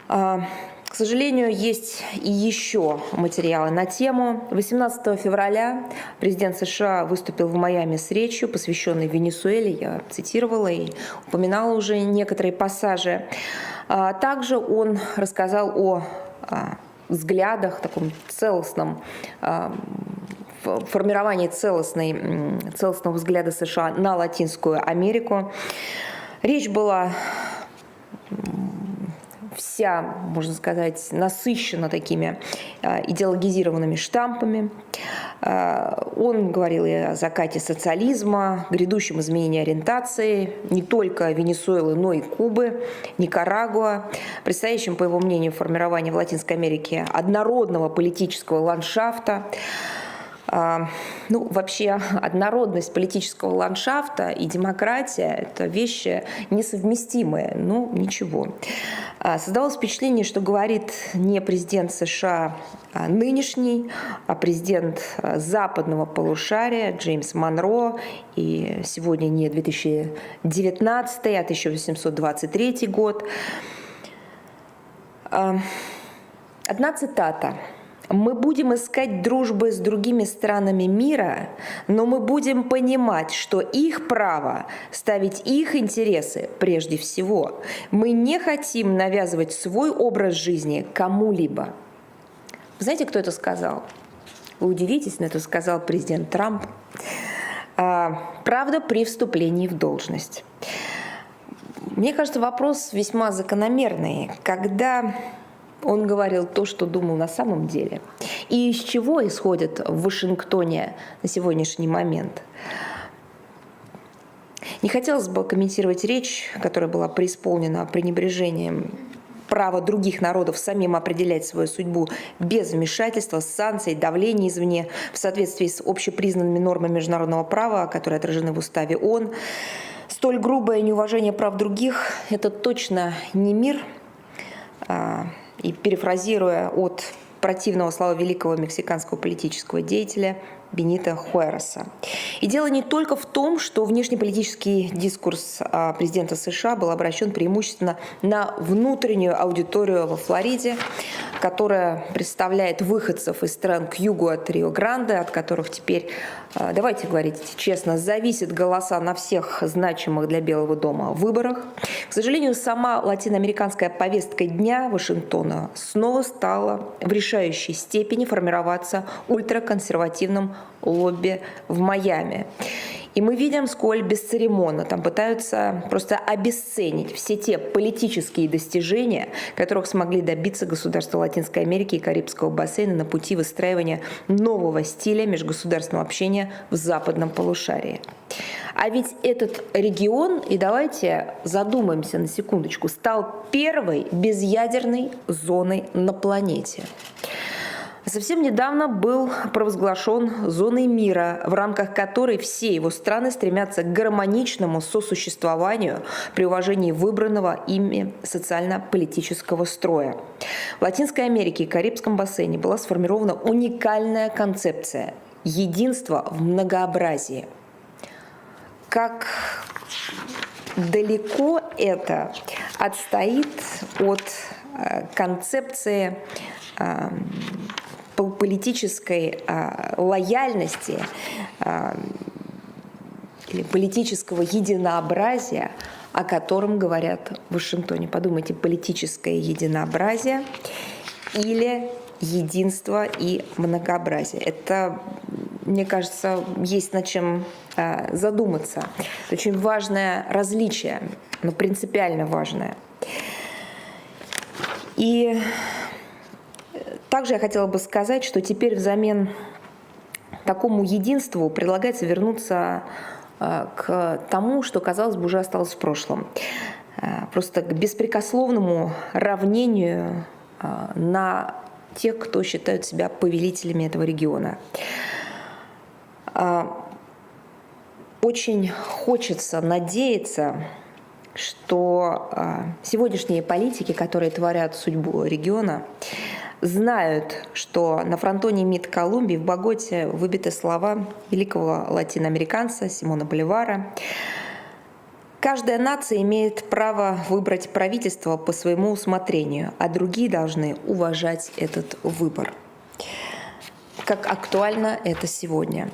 К сожалению, есть и еще материалы на тему. 18 февраля президент США выступил в Майами с речью, посвященной Венесуэле. Я цитировала и упоминала уже некоторые пассажи. Также он рассказал о взглядах, таком целостном формировании целостного взгляда США на Латинскую Америку. Речь была вся, можно сказать, насыщена такими идеологизированными штампами. Он говорил и о закате социализма, грядущем изменении ориентации не только Венесуэлы, но и Кубы, Никарагуа, предстоящем, по его мнению, формировании в Латинской Америке однородного политического ландшафта. Вообще, однородность политического ландшафта и демократия – это вещи несовместимые, ничего. Создалось впечатление, что говорит не президент США нынешний, а президент западного полушария Джеймс Монро, и сегодня не 2019, а 1823 год. Одна цитата. «Мы будем искать дружбы с другими странами мира, но мы будем понимать, что их право ставить их интересы прежде всего. Мы не хотим навязывать свой образ жизни кому-либо». Вы знаете, кто это сказал? Вы удивитесь, но это сказал президент Трамп. Правда, при вступлении в должность. Мне кажется, вопрос весьма закономерный. Когда он говорил то, что думал на самом деле, и из чего исходит в Вашингтоне на сегодняшний момент. Не хотелось бы комментировать речь, которая была преисполнена пренебрежением права других народов самим определять свою судьбу без вмешательства, санкций, давления извне, в соответствии с общепризнанными нормами международного права, которые отражены в уставе ООН. Столь грубое неуважение прав других – это точно не мир. И перефразируя от противного слова великого мексиканского политического деятеля Бенито Хуэреса. И дело не только в том, что внешнеполитический дискурс президента США был обращен преимущественно на внутреннюю аудиторию во Флориде, которая представляет выходцев из стран к югу от Рио-Гранде, от которых теперь, давайте говорить честно, зависят голоса на всех значимых для Белого дома выборах. К сожалению, сама латиноамериканская повестка дня Вашингтона снова стала в решающей степени формироваться ультраконсервативным лобби в Майами. И мы видим, сколь бесцеремонно там пытаются просто обесценить все те политические достижения, которых смогли добиться государства Латинской Америки и Карибского бассейна на пути выстраивания нового стиля межгосударственного общения в западном полушарии. А ведь этот регион, и давайте задумаемся на секундочку, стал первой безъядерной зоной на планете. Совсем недавно был провозглашен зоной мира, в рамках которой все его страны стремятся к гармоничному сосуществованию при уважении выбранного ими социально-политического строя. В Латинской Америке и Карибском бассейне была сформирована уникальная концепция единства в многообразии. Как далеко это отстоит от концепции политической лояльности или политического единообразия, о котором говорят в Вашингтоне. Подумайте, политическое единообразие или единство и многообразие. Это, мне кажется, есть над чем задуматься. Это очень важное различие, но принципиально важное. И также я хотела бы сказать, что теперь взамен такому единству предлагается вернуться к тому, что, казалось бы, уже осталось в прошлом. Просто к беспрекословному равнению на тех, кто считают себя повелителями этого региона. Очень хочется надеяться, что сегодняшние политики, которые творят судьбу региона, знают, что на фронтоне МИД Колумбии в Боготе выбиты слова великого латиноамериканца Симона Боливара, Каждая нация имеет право выбрать правительство по своему усмотрению, а другие должны уважать этот выбор. Как актуально это сегодня.